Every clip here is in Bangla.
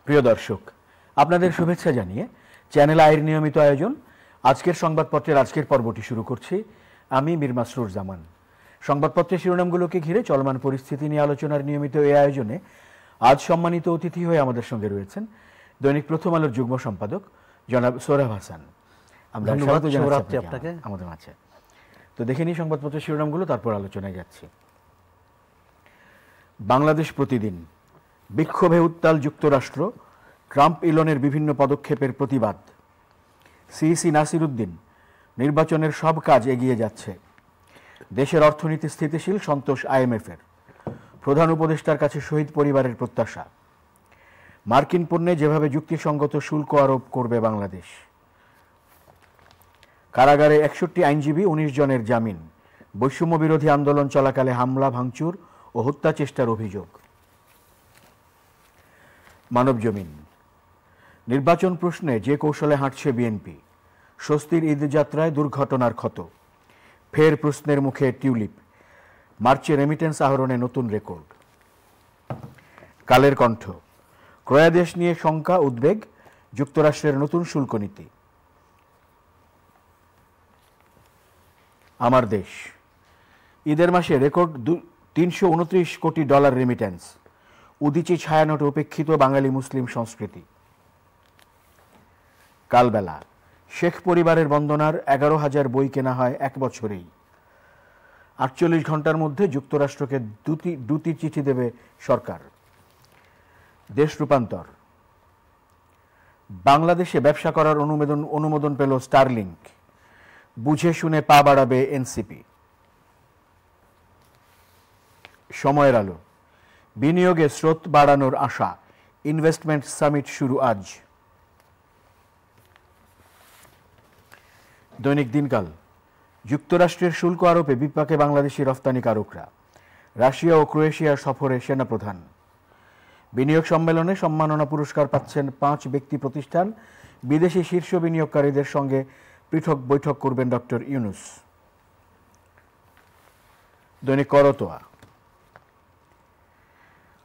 প্রিয় দর্শক, আপনাদের শুভেচ্ছা জানিয়ে চ্যানেল আইয়ের নিয়মিত আয়োজন আজকের সংবাদপত্রের আজকের পর্বটি শুরু করছি। আমি মীর মাসরুর জামান। সংবাদপত্রের শিরোনামগুলোকে ঘিরে চলমান পরিস্থিতি নিয়ে আলোচনার নিয়মিত এই আয়োজনে আজ সম্মানিত অতিথি হয়ে আমাদের সঙ্গে রয়েছেন দৈনিক প্রথম আলোর যুগ্ম সম্পাদক জনাব সোহরাব হাসান। আমরা স্বাগত জানাচ্ছি আপনাকে আমাদের মাঝে। তো দেখে নিই সংবাদপত্রের শিরোনামগুলো, তারপর আলোচনায় যাচ্ছি। বাংলাদেশ প্রতিদিন। বিক্ষোভে উত্তাল যুক্তরাষ্ট্র, ট্রাম্প ইলনের বিভিন্ন পদক্ষেপের প্রতিবাদ। সিইসি নাসির উদ্দিন, নির্বাচনের সব কাজ এগিয়ে যাচ্ছে। দেশের অর্থনীতি স্থিতিশীল, সন্তোষ আইএমএফের। প্রধান উপদেষ্টার কাছে শহীদ পরিবারের প্রত্যাশা। মার্কিন পণ্যে যেভাবে যুক্তিসঙ্গত শুল্ক আরোপ করবে বাংলাদেশ। কারাগারে 61 আইনজীবী, 19 জনের জামিন। বৈষম্য বিরোধী আন্দোলন চলাকালে হামলা, ভাঙচুর ও হত্যা চেষ্টার অভিযোগ। মানবজমিন। নির্বাচন প্রশ্নে যে কৌশলে হাঁটছে বিএনপি। স্বস্তির ঈদযাত্রায় দুর্ঘটনার ক্ষত। ফের প্রশ্নের মুখে টিউলিপ। মার্চে রেমিটেন্স আহরণে নতুন রেকর্ড। কালের কণ্ঠ। ক্রয়াদেশ নিয়ে শঙ্কা, উদ্বেগ। যুক্তরাষ্ট্রের নতুন শুল্ক নীতি। আমার দেশ। ঈদের মাসে রেকর্ড $329 কোটি রেমিটেন্স। উদীচী ছায়ানটে উপেক্ষিত বাঙালি মুসলিম সংস্কৃতি। কালবেলা। শেখ পরিবারের বন্দনার 11,000 বই কেনা হয় এক বছরেই। 48 ঘন্টার মধ্যে যুক্তরাষ্ট্রকে দুটি চিঠি দেবে সরকার। দেশ রূপান্তর। বাংলাদেশে ব্যবসা করার অনুমোদন পেল স্টারলিংক। বুঝে শুনে পা বাড়াবে এনসিপি। সময়ের আলো। বিনিয়োগে স্রোত বাড়ানোর আশা। ইনভেস্টমেন্ট সামিট শুরু আজ। দৈনিক দিনকাল। যুক্তরাষ্ট্রের শুল্ক আরোপে বিপাকে বাংলাদেশি রফতানিকারকরা। রাশিয়া ও ক্রোয়েশিয়া সফরে সেনাপ্রধান। বিনিয়োগ সম্মেলনে সম্মাননা পুরস্কার পাচ্ছেন 5 ব্যক্তি প্রতিষ্ঠান। বিদেশি শীর্ষ বিনিয়োগকারীদের সঙ্গে পৃথক বৈঠক করবেন ডক্টর ইউনুস। দৈনিক করতোয়া।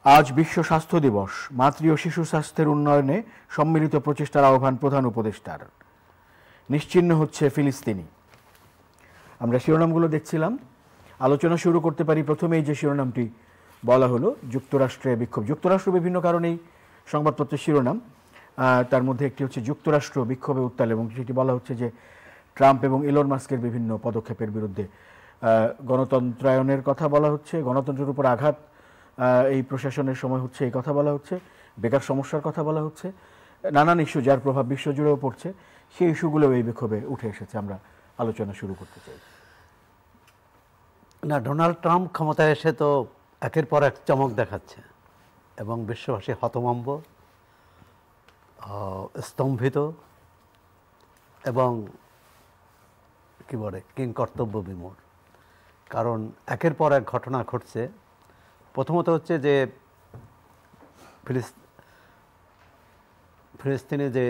আজ বিশ্ব স্বাস্থ্য দিবস। মাতৃ ও শিশু স্বাস্থ্যের উন্নয়নে সম্মিলিত প্রচেষ্টার আহ্বান প্রধান উপদেষ্টার। নিশ্চিহ্ন হচ্ছে ফিলিস্তিনি। আমরা শিরোনামগুলো দেখছিলাম, আলোচনা শুরু করতে পারি। প্রথমেই যে শিরোনামটি বলা হলো, যুক্তরাষ্ট্রে বিক্ষোভ। যুক্তরাষ্ট্র বিভিন্ন কারণেই সংবাদপত্রের শিরোনাম। তার মধ্যে একটি হচ্ছে যুক্তরাষ্ট্র বিক্ষোভে উত্তাল, এবং সেটি বলা হচ্ছে যে ট্রাম্প এবং ইলন মাস্কের বিভিন্ন পদক্ষেপের বিরুদ্ধে। গণতন্ত্রায়নের কথা বলা হচ্ছে, গণতন্ত্রের উপর আঘাত এই প্রশাসনের সময় হচ্ছে, এই কথা বলা হচ্ছে। বেকার সমস্যার কথা বলা হচ্ছে। নানান ইস্যু যার প্রভাব বিশ্বজুড়েও পড়ছে, সেই ইস্যুগুলোও এই বিক্ষোভে উঠে এসেছে। আমরা আলোচনা শুরু করতে চাই। না, ডোনাল্ড ট্রাম্প ক্ষমতায় এসে তো একের পর এক চমক দেখাচ্ছে এবং বিশ্ববাসী হতভম্ব, স্তম্ভিত এবং কি বলে কিংকর্তব্য বিমূঢ়। কারণ একের পর এক ঘটনা ঘটছে। প্রথমত হচ্ছে যে ফিলিস্তিনে যে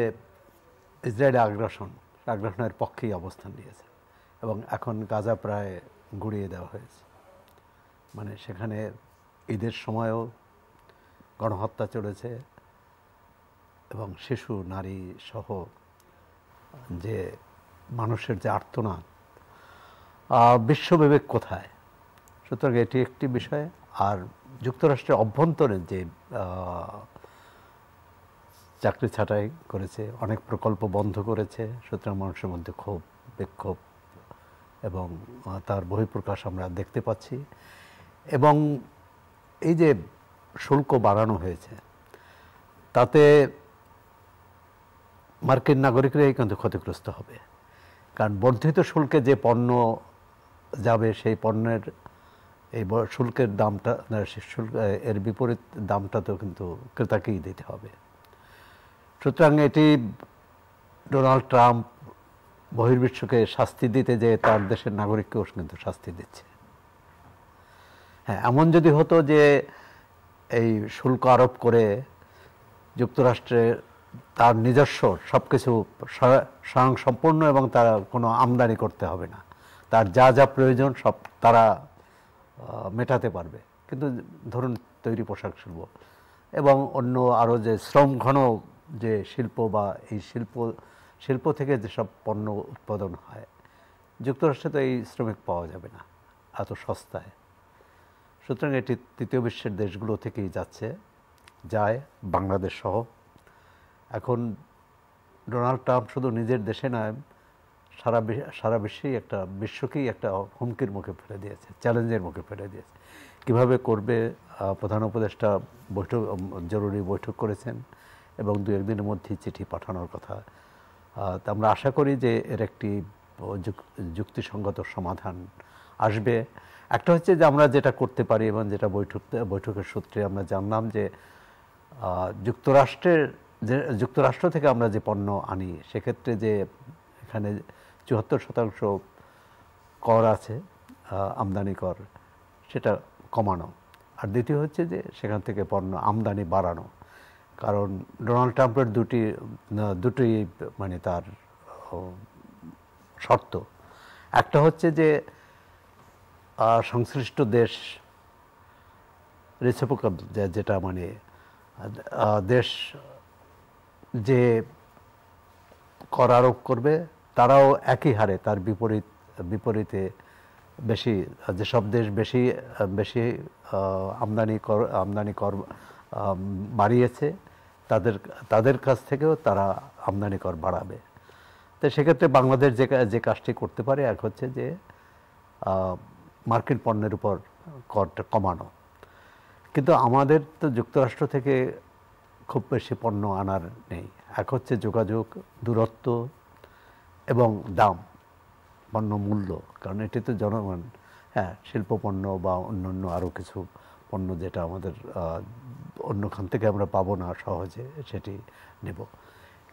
ইসরায়েলি আগ্রাসনের পক্ষেই অবস্থান নিয়েছে এবং এখন গাজা প্রায় গুড়িয়ে দেওয়া হয়েছে। মানে সেখানে ঈদের সময়ও গণহত্যা চলেছে এবং শিশু, নারী সহ যে মানুষের যে আর্তনাদ, বিশ্ববিবেক কোথায়। সুতরাং এটি একটি বিষয়। আর যুক্তরাষ্ট্রের অভ্যন্তরে যে চাকরি ছাঁটাই করেছে, অনেক প্রকল্প বন্ধ করেছে, সুতরাং মানুষের মধ্যে ক্ষোভ, বিক্ষোভ এবং তার বহিঃপ্রকাশ আমরা দেখতে পাচ্ছি। এবং এই যে শুল্ক বাড়ানো হয়েছে, তাতে মার্কিন নাগরিকরাই কিন্তু ক্ষতিগ্রস্ত হবে। কারণ বর্ধিত শুল্কে যে পণ্য যাবে, সেই পণ্যের এই শুল্কের দামটা, এর বিপরীত দামটা তো কিন্তু ক্রেতাকেই দিতে হবে। সুতরাং এটি ডোনাল্ড ট্রাম্প বহির্বিশ্বকে শাস্তি দিতে যে তার দেশের নাগরিককেও কিন্তু শাস্তি দিচ্ছে। হ্যাঁ, এমন যদি হতো যে এই শুল্ক আরোপ করে যুক্তরাষ্ট্রে তার নিজস্ব সব কিছু স্বয়ংসম্পূর্ণ এবং তারা কোনো আমদানি করতে হবে না, তার যা যা প্রয়োজন সব তারা মেটাতে পারবে। কিন্তু ধরুন তৈরি পোশাক শিল্প, এবং অন্য আরও যে শ্রমঘন যে শিল্প বা এই শিল্প থেকে যেসব পণ্য উৎপাদন হয়, যুক্তরাষ্ট্রে তো এই শ্রমিক পাওয়া যাবে না এত সস্তায়। সুতরাং এটি তৃতীয় বিশ্বের দেশগুলো থেকেই যায়, বাংলাদেশ সহ। এখন ডোনাল্ড ট্রাম্প শুধু নিজের দেশে নয়, সারা বিশ্বকেই একটা হুমকির মুখে ফেলে দিয়েছে, চ্যালেঞ্জের মুখে ফেলে দিয়েছে। কিভাবে করবে, প্রধান উপদেষ্টা জরুরি বৈঠক করেছেন এবং 2-1 দিনের মধ্যেই চিঠি পাঠানোর কথা। তা আমরা আশা করি যে এর একটি যুক্তিসঙ্গত সমাধান আসবে। একটা হচ্ছে যে আমরা যেটা করতে পারি এবং যেটা বৈঠকের সূত্রে আমরা জানলাম যে যুক্তরাষ্ট্র থেকে আমরা যে পণ্য আনি সেক্ষেত্রে যে এখানে 74% কর আছে, আমদানি কর, সেটা কমানো। আর দ্বিতীয় হচ্ছে যে সেখান থেকে পণ্য আমদানি বাড়ানো। কারণ ডোনাল্ড ট্রাম্পের দুটি মানে তার শর্ত। একটা হচ্ছে যে সংশ্লিষ্ট দেশ রেসিপ্রোকাল, যেটা মানে দেশ যে কর আরোপ করবে তারাও একই হারে তার বিপরীতে বেশি, যেসব দেশ বেশি আমদানি কর বাড়িয়েছে তাদের কাছ থেকেও তারা আমদানি কর বাড়াবে। তো সেক্ষেত্রে বাংলাদেশ যে কাজটি করতে পারে, এক হচ্ছে যে মার্কিন পণ্যের উপর করটা কমানো। কিন্তু আমাদের তো যুক্তরাষ্ট্র থেকে খুব বেশি পণ্য আনার নেই। এক হচ্ছে যোগাযোগ, দূরত্ব এবং দাম, পণ্য মূল্য। কারণ এটি তো জনগণ, শিল্প পণ্য বা অন্যান্য আরও কিছু পণ্য যেটা আমাদের অন্যখান থেকে আমরা পাবো না সহজে, সেটি নেব।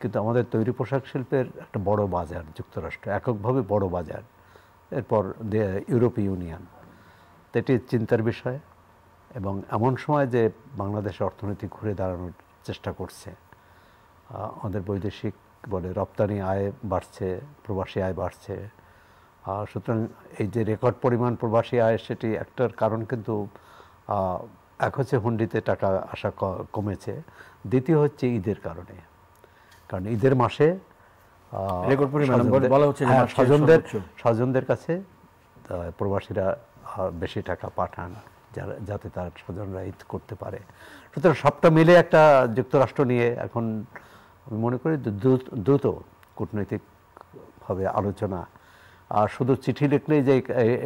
কিন্তু আমাদের তৈরি পোশাক শিল্পের একটা বড় বাজার যুক্তরাষ্ট্র, এককভাবে বড় বাজার। এরপর ইউরোপীয় ইউনিয়ন। তো এটি চিন্তার বিষয়। এবং এমন সময় যে বাংলাদেশের অর্থনীতি ঘুরে দাঁড়ানোর চেষ্টা করছে, আমাদের বৈদেশিক রপ্তানি আয় বাড়ছে, প্রবাসী আয় বাড়ছে। সুতরাং এই যে রেকর্ড পরিমাণ প্রবাসী আয়, সেটি একটার কারণ কিন্তু এক হচ্ছে হুন্ডিতে টাকা আসা কমেছে, দ্বিতীয় হচ্ছে ঈদের কারণে। কারণ ঈদের মাসে রেকর্ড পরিমাণ বলা হচ্ছে স্বজনদের কাছে প্রবাসীরা বেশি টাকা পাঠান যাতে তার স্বজনরা ঈদ করতে পারে। সুতরাং সবটা মিলে একটা যুক্তরাষ্ট্র নিয়ে এখন আমি মনে করি দ্রুত কূটনৈতিকভাবে আলোচনা, আর শুধু চিঠি লিখলেই যে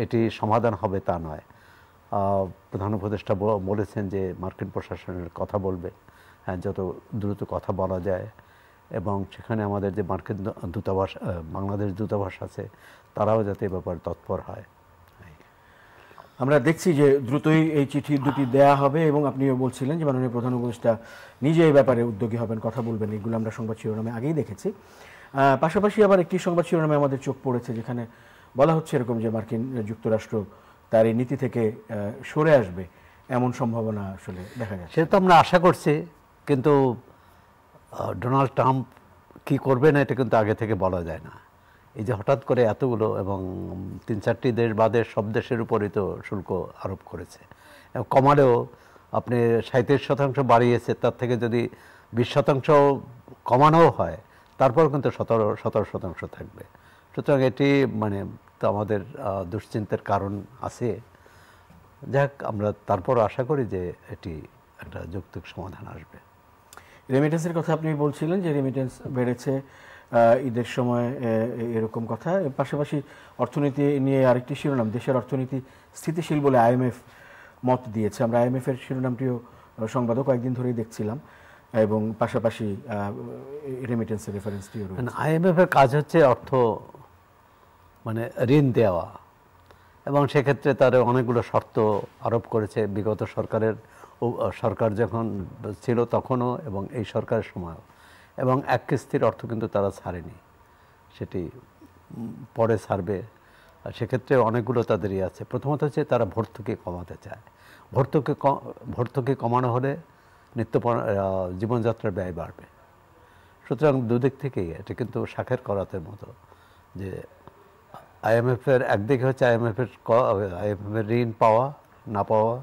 এটি সমাধান হবে তা নয়। প্রধান উপদেষ্টা বলেছেন যে মার্কিন প্রশাসনের কথা বলবে, যত দ্রুত কথা বলা যায়। এবং সেখানে আমাদের যে মার্কিন দূতাবাস, বাংলাদেশ দূতাবাস আছে, তারাও যাতে এ ব্যাপারে তৎপর হয়। আমরা দেখছি যে দ্রুতই এই চিঠি দুটি দেয়া হবে এবং আপনিও বলছিলেন যে মাননীয় প্রধান উপদেষ্টা নিজে এই ব্যাপারে উদ্যোগী হবেন, কথা বলবেন। এগুলো আমরা সংবাদ শিরোনামে আগেই দেখেছি। পাশাপাশি আবার একটি সংবাদ শিরোনামে আমাদের চোখ পড়েছে, যেখানে বলা হচ্ছে এরকম যে মার্কিন যুক্তরাষ্ট্র তার এই নীতি থেকে সরে আসবে, এমন সম্ভাবনা আসলে দেখা যাচ্ছে। সেটা তো আমরা আশা করছি, কিন্তু ডোনাল্ড ট্রাম্প কী করবেন এটা কিন্তু আগে থেকে বলা যায় না। এই যে হঠাৎ করে এতগুলো, এবং 3-4টি দেশ বাদে সব দেশের উপরই তো শুল্ক আরোপ করেছে। কমালেও আপনি 37% বাড়িয়েছে, তার থেকে যদি 20% কমানোও হয়, তারপর কিন্তু 17% থাকবে। সুতরাং এটি মানে তো আমাদের দুশ্চিন্তার কারণ আছে। যাক, আমরা তারপর আশা করি যে এটি একটা যৌক্তিক সমাধান আসবে। রেমিটেন্সের কথা আপনি বলছিলেন যে রেমিটেন্স বেড়েছে ঈদের সময়, এরকম কথা। পাশাপাশি অর্থনীতি নিয়ে আরেকটি শিরোনাম, দেশের অর্থনীতি স্থিতিশীল বলে আইএমএফ মত দিয়েছে। আমরা আইএমএফের শিরোনামটিও সংবাদও কয়েকদিন ধরেই দেখছিলাম, এবং পাশাপাশি রেমিটেন্সের রেফারেন্সটিও রয়েছে। আইএমএফের কাজ হচ্ছে মানে ঋণ দেওয়া, এবং সেক্ষেত্রে তার অনেকগুলো শর্ত আরোপ করেছে বিগত সরকার যখন ছিল তখনও এবং এই সরকারের সময়ও। এবং এক কিস্তির অর্থ কিন্তু তারা ছাড়েনি, সেটি পরে ছাড়বে। সেক্ষেত্রে অনেকগুলো তাদেরই আছে। প্রথমত হচ্ছে তারা ভর্তুকি কমাতে চায়। ভর্তুকি কমানো হলে জীবনযাত্রার ব্যয় বাড়বে। সুতরাং দুদিক থেকেই এটা কিন্তু শাখের করাতের মতো, যে আইএমএফের একদিকে হচ্ছে আইএমএফের ঋণ পাওয়া না পাওয়া,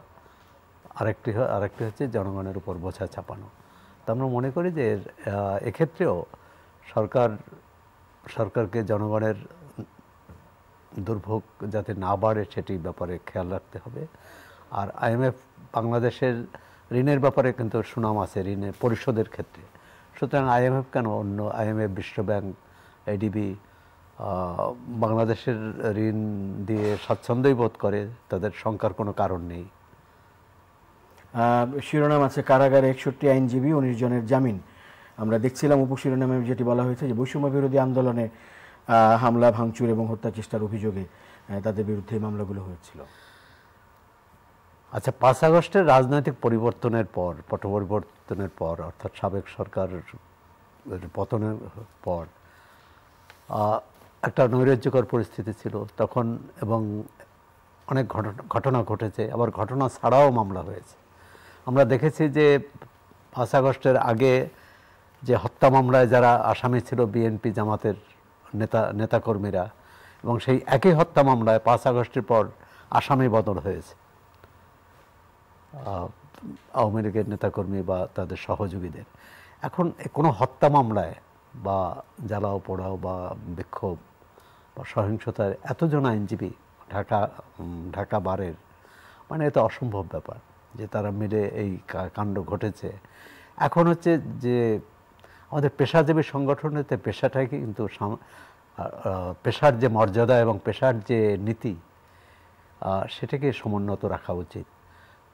আরেকটি হচ্ছে জনগণের উপর বোঝা চাপানো। তো আমরা মনে করি যে এক্ষেত্রেও সরকারকে জনগণের দুর্ভোগ যাতে না বাড়ে সেটি ব্যাপারে খেয়াল রাখতে হবে। আর আইএমএফ বাংলাদেশের ঋণের ব্যাপারে কিন্তু সুনাম আছে ঋণের পরিশোধের ক্ষেত্রে। সুতরাং আইএমএফ কেন, অন্য আইএমএফ, বিশ্বব্যাংক, এডিবি বাংলাদেশের ঋণ দিয়ে স্বাচ্ছন্দ্যই বোধ করে, তাদের শঙ্কার কোনো কারণ নেই। শিরোনাম আছে কারাগারে 61 আইনজীবী 19 জনের জামিন। আমরা দেখছিলাম উপশিরোনামে যেটি বলা হয়েছে যে বৈষম্য বিরোধী আন্দোলনে হামলা, ভাঙচুর এবং হত্যা চেষ্টার অভিযোগে তাদের বিরুদ্ধে মামলাগুলো হয়েছিল। আচ্ছা, 5 আগস্টের রাজনৈতিক পরিবর্তনের পর, পট পরিবর্তনের পর, অর্থাৎ সাবেক সরকার পতনের পর একটা নৈরাজ্যকর পরিস্থিতি ছিল তখন, এবং অনেক ঘটনা ঘটেছে, আবার ঘটনা ছাড়াও মামলা হয়েছে। আমরা দেখেছি যে 5 আগস্টের আগে যে হত্যা মামলায় যারা আসামি ছিল বিএনপি জামাতের নেতাকর্মীরা, এবং সেই একই হত্যা মামলায় 5 আগস্টের পর আসামি বদল হয়েছে আওয়ামী লীগের নেতাকর্মী বা তাদের সহযোগীদের। এখন কোনো হত্যা মামলায় বা জ্বালাও পোড়াও বা বিক্ষোভ বা সহিংসতার এতজন আইনজীবী ঢাকা বারের, মানে এটা অসম্ভব ব্যাপার যে তারা মিলে এই কাণ্ড ঘটেছে। এখন হচ্ছে যে আমাদের পেশাজীবী সংগঠনেতে পেশাটাকে কিন্তু পেশার যে মর্যাদা এবং পেশার যে নীতি সেটাকে সমুন্নত রাখা উচিত।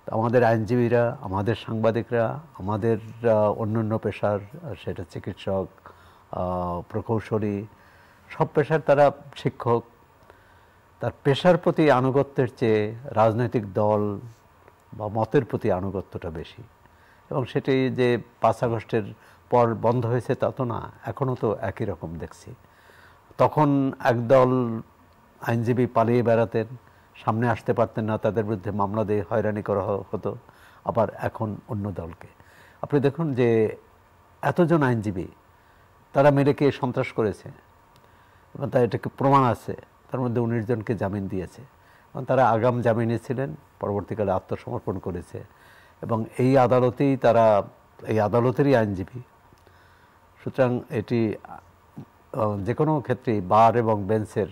আমাদের আইনজীবীরা, আমাদের সাংবাদিকরা, আমাদের অন্যান্য পেশার, সেটা চিকিৎসক, প্রকৌশলী, সব পেশার তারা শিক্ষক, তার পেশার প্রতি আনুগত্যের চেয়ে রাজনৈতিক দল বা মতের প্রতি আনুগত্যটা বেশি। এবং সেটি যে 5 আগস্টের পর বন্ধ হয়েছে তা তো না, এখনও তো একই রকম দেখছি। তখন একদল আইনজীবী পালিয়ে বেড়াতেন, সামনে আসতে পারতেন না, তাদের বিরুদ্ধে মামলা দিয়ে হয়রানি করা হতো। আবার এখন অন্য দলকে আপনি দেখুন যে এতজন আইনজীবী তারা মিলে কে সন্ত্রাস করেছে এবং তার এটাকে প্রমাণ আছে। তার মধ্যে 19 জনকে জামিন দিয়েছে এবং তারা আগাম জামিনে ছিলেন, পরবর্তীকালে আত্মসমর্পণ করেছে এবং এই আদালতেরই আইনজীবী। সুতরাং এটি যে কোনো ক্ষেত্রেই বার এবং বেঞ্চের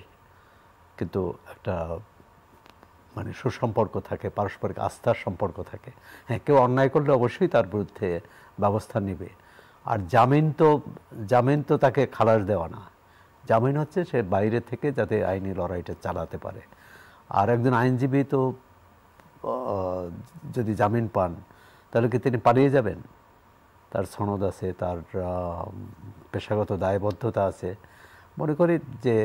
কিন্তু একটা মানে সুসম্পর্ক থাকে, পারস্পরিক আস্থার সম্পর্ক থাকে। হ্যাঁ, কেউ অন্যায় করলে অবশ্যই তার বিরুদ্ধে ব্যবস্থা নেবে। আর জামিন তো তাকে খালাস দেওয়া না, জামিন হচ্ছে সে বাইরে থেকে যাতে আইনি লড়াইটা চালাতে পারে। আর একজন আইনজীবী তো যদি জামিন পান তাহলে কি তিনি পালিয়ে যাবেন? তার সনদ আছে, তার পেশাগত দায়বদ্ধতা আছে। মনে করি যে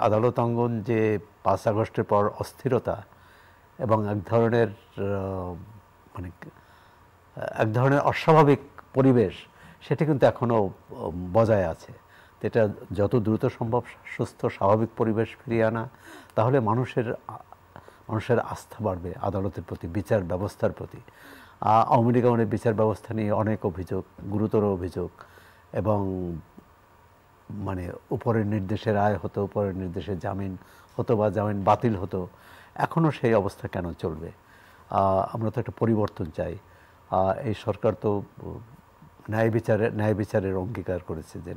আদালত অঙ্গন যে 5 আগস্টের পর অস্থিরতা এবং এক ধরনের অস্বাভাবিক পরিবেশ, সেটা কিন্তু এখনও বজায় আছে। এটা যত দ্রুত সম্ভব সুস্থ স্বাভাবিক পরিবেশ ফিরিয়ে আনা, তাহলে মানুষের আস্থা বাড়বে আদালতের প্রতি, বিচার ব্যবস্থার প্রতি। আওয়ামী লীগ আমাদের বিচার ব্যবস্থা নিয়ে অনেক অভিযোগ, গুরুতর অভিযোগ, এবং মানে উপরের নির্দেশে রায় হতো, উপরের নির্দেশে জামিন হতো বা জামিন বাতিল হতো। এখনও সেই অবস্থা কেন চলবে? আমরা তো একটা পরিবর্তন চাই। এই সরকার তো ন্যায় বিচারের অঙ্গীকার করেছে যে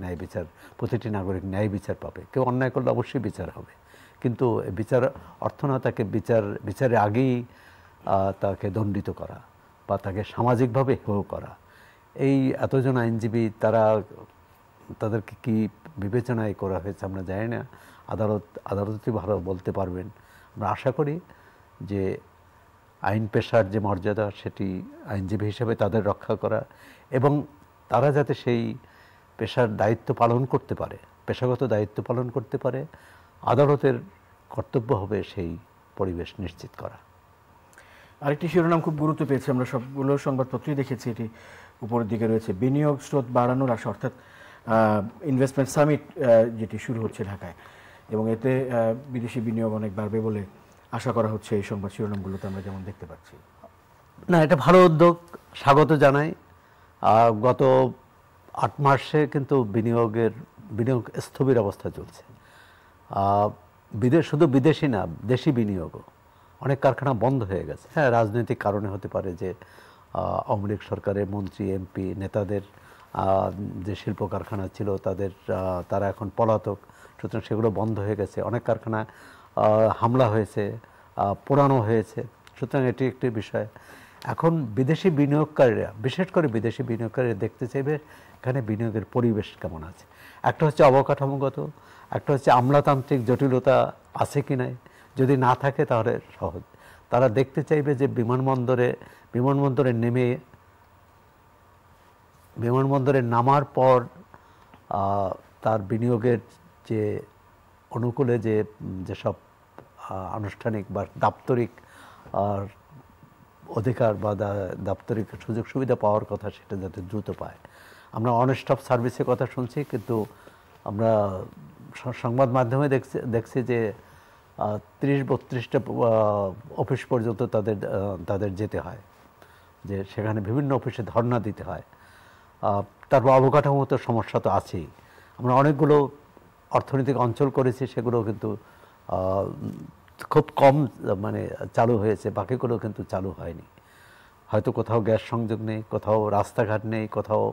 প্রতিটি নাগরিক ন্যায় বিচার পাবে। কেউ অন্যায় করলে অবশ্যই বিচার হবে, কিন্তু বিচার অর্থ না তাকে বিচারে আগেই তাকে দণ্ডিত করা বা তাকে সামাজিকভাবে হেয় করা। এই এতজন আইনজীবী তাদেরকে কি বিবেচনায় করা হয়েছে আমরা জানি না। আদালতই ভালো বলতে পারবেন। আমরা আশা করি যে আইন পেশার যে মর্যাদা, সেটি আইনজীবী হিসেবে তাদের রক্ষা করা এবং তারা যাতে সেই পেশার দায়িত্ব পালন করতে পারে, পেশাগত দায়িত্ব পালন করতে পারে। আদালতের কর্তব্য হবে সেই পরিবেশ নিশ্চিত করা। আরেকটি শিরোনাম খুব গুরুত্ব পেয়েছে, আমরা সবগুলো সংবাদপত্রই দেখেছি, এটি উপরের দিকে রয়েছে বিনিয়োগ স্রোত বাড়ানোর আশা, অর্থাৎ ইনভেস্টমেন্ট সামিট যেটি শুরু হচ্ছে ঢাকায়, এবং এতে বিদেশি বিনিয়োগ অনেক বাড়বে বলে আশা করা হচ্ছে। এই সংবাদ শিরোনামগুলোতে আমরা যেমন দেখতে পাচ্ছি। না, এটা ভালো উদ্যোগ, স্বাগত জানাই। গত 8 মাসে কিন্তু বিনিয়োগ স্থবির অবস্থা চলছে। শুধু বিদেশি না, দেশি বিনিয়োগও অনেক কারখানা বন্ধ হয়ে গেছে। হ্যাঁ, রাজনৈতিক কারণে হতে পারে যে আওয়ামী লীগ সরকারের মন্ত্রী এমপি নেতাদের যে শিল্প কারখানা ছিল তারা এখন পলাতক, সুতরাং সেগুলো বন্ধ হয়ে গেছে। অনেক কারখানা হামলা হয়েছে, পোড়ানো হয়েছে, সুতরাং এটি একটি বিষয়। এখন বিদেশি বিনিয়োগকারীরা, বিশেষ করে বিদেশি বিনিয়োগকারীরা দেখতে চাইবে এখানে বিনিয়োগের পরিবেশ কেমন আছে। একটা হচ্ছে অবকাঠামোগত, একটা হচ্ছে আমলাতান্ত্রিক জটিলতা আছে কি নাই, যদি না থাকে তাহলে সহজ। তারা দেখতে চাইবে যে বিমানবন্দরে নামার পর তার বিনিয়োগের যে অনুকূলে যেসব আনুষ্ঠানিক বা দাপ্তরিক অধিকার বা দাপ্তরিক সুযোগ সুবিধা পাওয়ার কথা সেটা যাতে দ্রুত পায়। আমরা অন স্টপ সার্ভিসের কথা শুনছি, কিন্তু আমরা সংবাদ মাধ্যমে দেখছি যে 30-32টা অফিস পর্যন্ত তাদের যেতে হয়, যে সেখানে বিভিন্ন অফিসে ধর্ণা দিতে হয়। তারপর অবকাঠামোগত সমস্যা তো আছেই। আমরা অনেকগুলো অর্থনৈতিক অঞ্চল করেছি, সেগুলো কিন্তু খুব কম চালু হয়েছে, বাকিগুলো কিন্তু চালু হয়নি। হয়তো কোথাও গ্যাস সংযোগ নেই, কোথাও রাস্তাঘাট নেই, কোথাও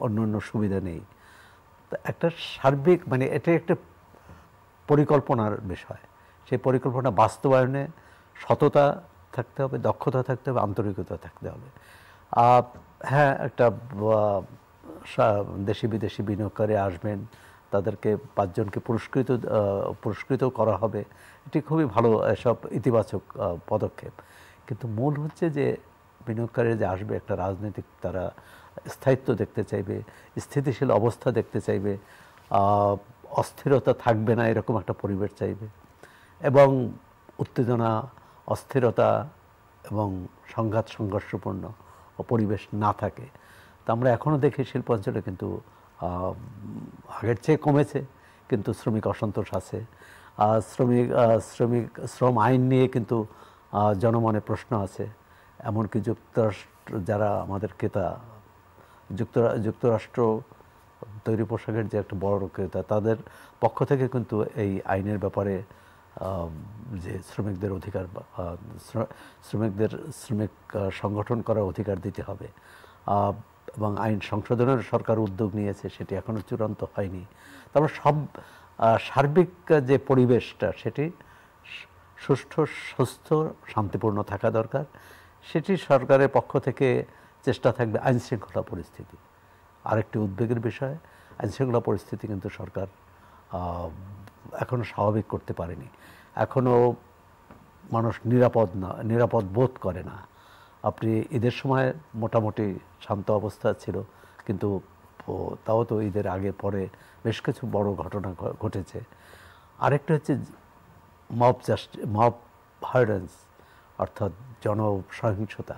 অন্য সুবিধা নেই। তো একটা সার্বিক এটা একটা পরিকল্পনার বিষয়। সেই পরিকল্পনা বাস্তবায়নে সততা থাকতে হবে, দক্ষতা থাকতে হবে, আন্তরিকতা থাকতে হবে। হ্যাঁ, একটা দেশি বিদেশি বিনিয়োগকারী আসবেন, তাদেরকে 5 জনকে পুরস্কৃত করা হবে, এটি খুবই ভালো, এসব ইতিবাচক পদক্ষেপ। কিন্তু মূল হচ্ছে যে বিনিয়োগকারী যে আসবে, একটা রাজনৈতিক তারা স্থায়িত্ব দেখতে চাইবে, স্থিতিশীল অবস্থা দেখতে চাইবে, অস্থিরতা থাকবে না এরকম একটা পরিবেশ চাইবে, এবং উত্তেজনা, অস্থিরতা এবং সংঘাত সংঘর্ষপূর্ণ পরিবেশ না থাকে। তা আমরা এখনও দেখি শিল্পাঞ্চলে কিন্তু আগের চেয়ে কমেছে, কিন্তু শ্রমিক অসন্তোষ আছে। শ্রম আইন নিয়ে কিন্তু জনমনে প্রশ্ন আছে। এমনকি যুক্তরাষ্ট্র, যারা আমাদের ক্রেতা, যুক্তরাষ্ট্র তৈরি পোশাকের যে একটা বড় ক্রেতা, তাদের পক্ষ থেকে কিন্তু এই আইনের ব্যাপারে যে শ্রমিকদের অধিকার, শ্রমিক সংগঠন করার অধিকার দিতে হবে, এবং আইন সংশোধনের সরকার উদ্যোগ নিয়েছে, সেটি এখনও চূড়ান্ত হয়নি। তারপর সার্বিক যে পরিবেশটা সেটি সুষ্ঠু, সুস্থ, শান্তিপূর্ণ থাকা দরকার। সেটি সরকারের পক্ষ থেকে চেষ্টা থাকবে। আইনশৃঙ্খলা পরিস্থিতি আরেকটি উদ্বেগের বিষয়। আইনশৃঙ্খলা পরিস্থিতি কিন্তু সরকার এখনও স্বাভাবিক করতে পারেনি। এখনও মানুষ নিরাপদ বোধ করে না। আপনি ঈদের সময় মোটামুটি শান্ত অবস্থা ছিল, কিন্তু তাও তো ঈদের আগে পরে বেশ কিছু বড় ঘটনা ঘটেছে। আরেকটা হচ্ছে মব ভায়োলেন্স, অর্থাৎ জনসহিংসতা,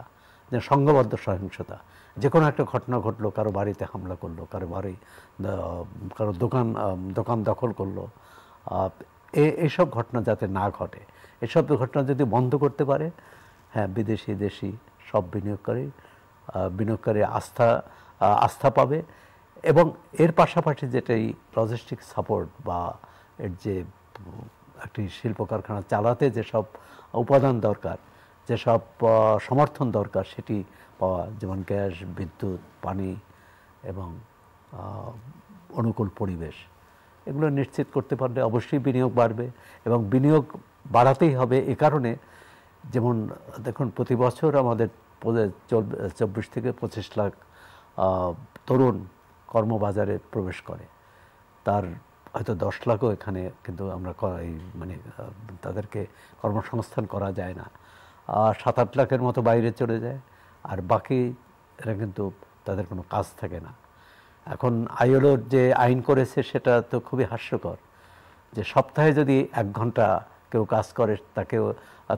সংঘবদ্ধ সহিংসতা। যে কোনো একটা ঘটনা ঘটলো, কারো বাড়িতে হামলা করলো, কারো দোকান দখল করলো, এইসব ঘটনা যাতে না ঘটে, এসব ঘটনা যদি বন্ধ করতে পারে, হ্যাঁ, বিদেশি দেশি সব বিনিয়োগকারী আস্থা পাবে। এবং এর পাশাপাশি যেটাই লজিস্টিক সাপোর্ট বা এর যে একটি শিল্প কারখানা চালাতে যেসব উপাদান দরকার, যেসব সমর্থন দরকার, সেটি পাওয়া, যেমন গ্যাস, বিদ্যুৎ, পানি এবং অনুকূল পরিবেশ, এগুলো নিশ্চিত করতে পারলে অবশ্যই বিনিয়োগ বাড়বে। এবং বিনিয়োগ বাড়াতেই হবে এ কারণে, যেমন দেখুন, প্রতি বছর আমাদের 24 থেকে 25 লাখ তরুণ কর্মবাজারে প্রবেশ করে। তার হয়তো 10 লাখও এখানে কিন্তু আমরা তাদেরকে কর্মসংস্থান করা যায় না। 7-8 লাখের মতো বাইরে চলে যায়, আর বাকি এরা কিন্তু তাদের কোনো কাজ থাকে না। এখন আইএলওর যে আইন করেছে সেটা তো খুবই হাস্যকর, যে সপ্তাহে যদি 1 ঘন্টা কেউ কাজ করে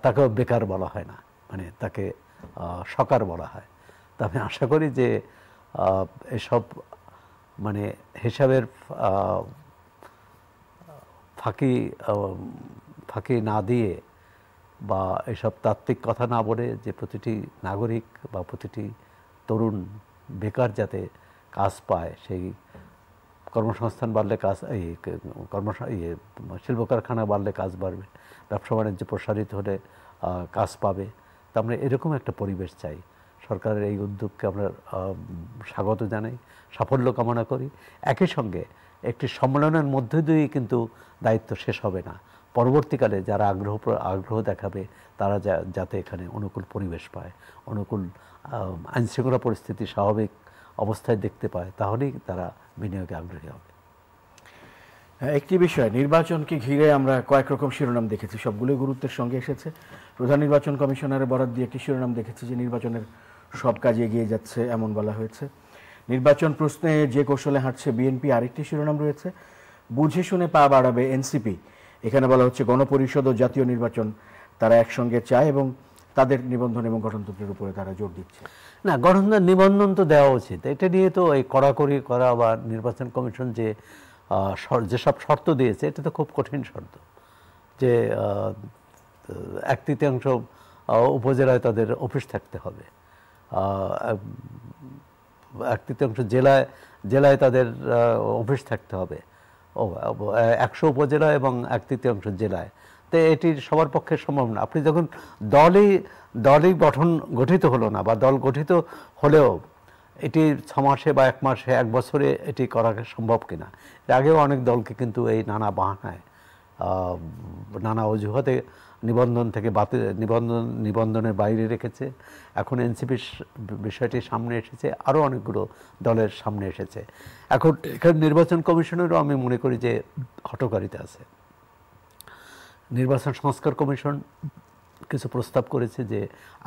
তাকেও বেকার বলা হয় না, তাকে সকার বলা হয়। তা আমি আশা করি যে এসব হিসাবের ফাঁকি না দিয়ে বা এসব তাত্ত্বিক কথা না বলে, যে প্রতিটি নাগরিক বা প্রতিটি তরুণ বেকার যাতে কাজ পায়, সেই কর্মসংস্থান বাড়লে শিল্প কারখানা বাড়লে কাজ বাড়বে, ব্যবসা বাণিজ্য প্রসারিত হলে কাজ পাবে। তা আমরা এরকম একটা পরিবেশ চাই। সরকারের এই উদ্যোগকে আমরা স্বাগত জানাই, সাফল্য কামনা করি। একই সঙ্গে একটি সম্মেলনের মধ্যে দিয়েই কিন্তু দায়িত্ব শেষ হবে না। পরবর্তীকালে যারা আগ্রহ দেখাবে তারা যাতে এখানে অনুকূল পরিবেশ পায়, অনুকূল আইনশৃঙ্খলা পরিস্থিতি স্বাভাবিক অবস্থায় দেখতে পায়, তাহলেই তারা বিনিয়োগে আগ্রহী হবে। একটি বিষয়, নির্বাচনকে ঘিরে আমরা কয়েক রকম শিরোনাম দেখেছি, সবগুলোই গুরুত্বের সঙ্গে এসেছে। প্রধান নির্বাচন কমিশনারের বরাত দিয়ে একটি শিরোনাম দেখেছি যে নির্বাচনের সব কাজ এগিয়ে যাচ্ছে এমন বলা হয়েছে। নির্বাচন প্রশ্নে যে কৌশলে হাঁটছে বিএনপি, আরেকটি শিরোনাম রয়েছে। বুঝে শুনে পা বাড়াবে এনসিপি। এখানে বলা হচ্ছে গণপরিষদ ও জাতীয় নির্বাচন তারা একসঙ্গে চায় এবং তাদের নিবন্ধন এবং গঠনতন্ত্রের উপরে তারা জোর দিচ্ছে। না, নিবন্ধন তো দেওয়া উচিত। এটা নিয়ে তো এই কড়াকড়ি করা বা নির্বাচন কমিশন যেসব শর্ত দিয়েছে, এটা তো খুব কঠিন শর্ত। যে 1/3 উপজেলায় তাদের অফিস থাকতে হবে, 1/3 জেলায় তাদের অফিস থাকতে হবে, 100 উপজেলা এবং 1/3 জেলায়। তো এটি সবার পক্ষে সম্ভব না। আপনি যখন দলই গঠিত হলো না, বা দল গঠিত হলেও এটি 6 মাসে বা 1 মাসে 1 বছরে এটি করা সম্ভব কিনা। এর আগেও অনেক দলকে কিন্তু এই নানা বাহানায়, নানা অজুহাতে নিবন্ধন থেকে নিবন্ধনের বাইরে রেখেছে। এখন এনসিপির বিষয়টি সামনে এসেছে, আরও অনেকগুলো দলের সামনে এসেছে। এখন এখানে নির্বাচন কমিশনেরও আমি মনে করি যে হঠকারিতা আছে। নির্বাচন সংস্কার কমিশন কিছু প্রস্তাব করেছে যে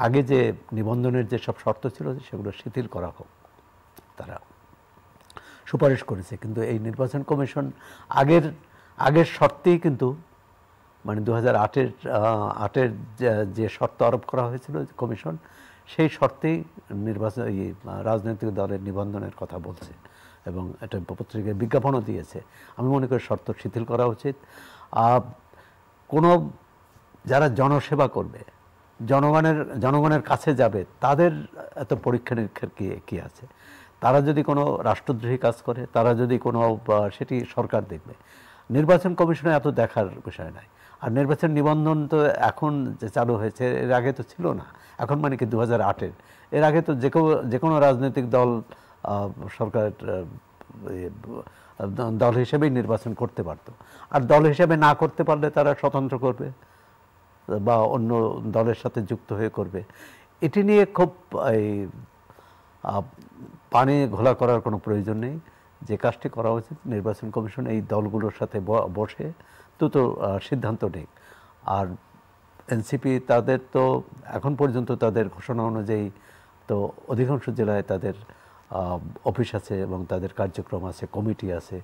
আগে যে নিবন্ধনের যে সব শর্ত ছিল সেগুলো শিথিল করা হোক, তারা সুপারিশ করেছে। কিন্তু এই নির্বাচন কমিশন আগের শর্তেই কিন্তু, মানে 2008-এর যে শর্ত আরোপ করা হয়েছিল কমিশন, সেই শর্তেই রাজনৈতিক দলের নিবন্ধনের কথা বলছে এবং এটা পত্রিকায় বিজ্ঞাপনও দিয়েছে। আমি মনে করি শর্ত শিথিল করা উচিত। কোনো যারা জনসেবা করবে, জনগণের কাছে যাবে, তাদের এত পরীক্ষা নিরীক্ষার কি আছে? তারা যদি কোনো রাষ্ট্রদ্রোহী কাজ করে, তারা যদি কোনো, সেটি সরকার দেখবে। নির্বাচন কমিশনে এত দেখার বিষয় নাই। আর নির্বাচন নিবন্ধন তো এখন যে চালু হয়েছে, এর আগে তো ছিল না। এখন মানে কি 2008-এর, এর আগে তো যে কোনো রাজনৈতিক দল সরকার দল হিসেবেই নির্বাচন করতে পারত। আর দল হিসেবে না করতে পারলে তারা স্বতন্ত্র করবে বা অন্য দলের সাথে যুক্ত হয়ে করবে। এটি নিয়ে খুব পানি ঘোলা করার কোনো প্রয়োজন নেই। যে কাজটি করা উচিত, নির্বাচন কমিশন এই দলগুলোর সাথে বসে তো সিদ্ধান্ত নেই। আর এনসিপি তাদের তো এখন পর্যন্ত তাদের ঘোষণা অনুযায়ী তো অধিকাংশ জেলায় তাদের অফিস আছে এবং তাদের কার্যক্রম আছে, কমিটি আছে।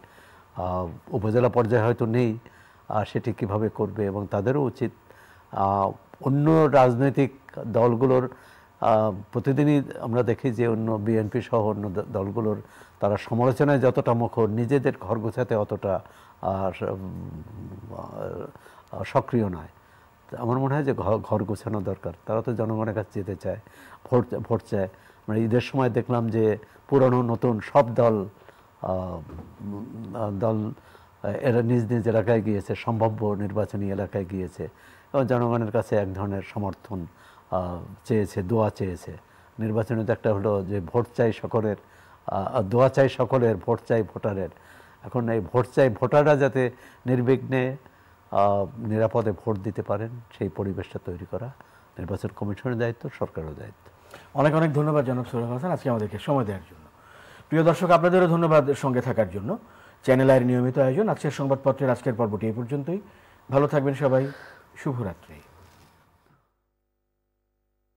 উপজেলা পর্যায়ে হয়তো নেই, সেটি কিভাবে করবে। এবং তাদেরও উচিত অন্য রাজনৈতিক দলগুলোর, প্রতিদিনই আমরা দেখি যে অন্য বিএনপি সহ অন্য দলগুলোর তারা সমালোচনায় যতটা মুখর, নিজেদের ঘর গোছাতে অতটা সক্রিয় নয়। আমার মনে হয় যে ঘর গোছানো দরকার। তারা তো জনগণের কাছে যেতে চায়, ভোট চায়। মানে ঈদের সময় দেখলাম যে পুরনো নতুন সব দল এরা নিজ এলাকায় গিয়েছে, সম্ভাব্য নির্বাচনী এলাকায় গিয়েছে এবং জনগণের কাছে এক ধরনের সমর্থন চেয়েছে, দোয়া চেয়েছে। নির্বাচনে তো একটা হলো যে ভোট চাই সকলের, দোয়া চাই সকলের, ভোট চাই ভোটারের। এখন এই ভোট চাই ভোটাররা যাতে নির্বিঘ্নে নিরাপদে ভোট দিতে পারেন, সেই পরিবেশটা তৈরি করা নির্বাচন কমিশনের দায়িত্ব, সরকারের দায়িত্ব। অনেক অনেক ধন্যবাদ জনাব সোহেল হাসান আজকে আমাদেরকে সময় দেওয়ার জন্য। প্রিয় দর্শক, আপনাদেরও ধন্যবাদ সঙ্গে থাকার জন্য। চ্যানেল আইয়ের নিয়মিত আয়োজন আজকের সংবাদপত্রের আজকের পর্বটি এই পর্যন্তই। ভালো থাকবেন সবাই, শুভরাত্রি।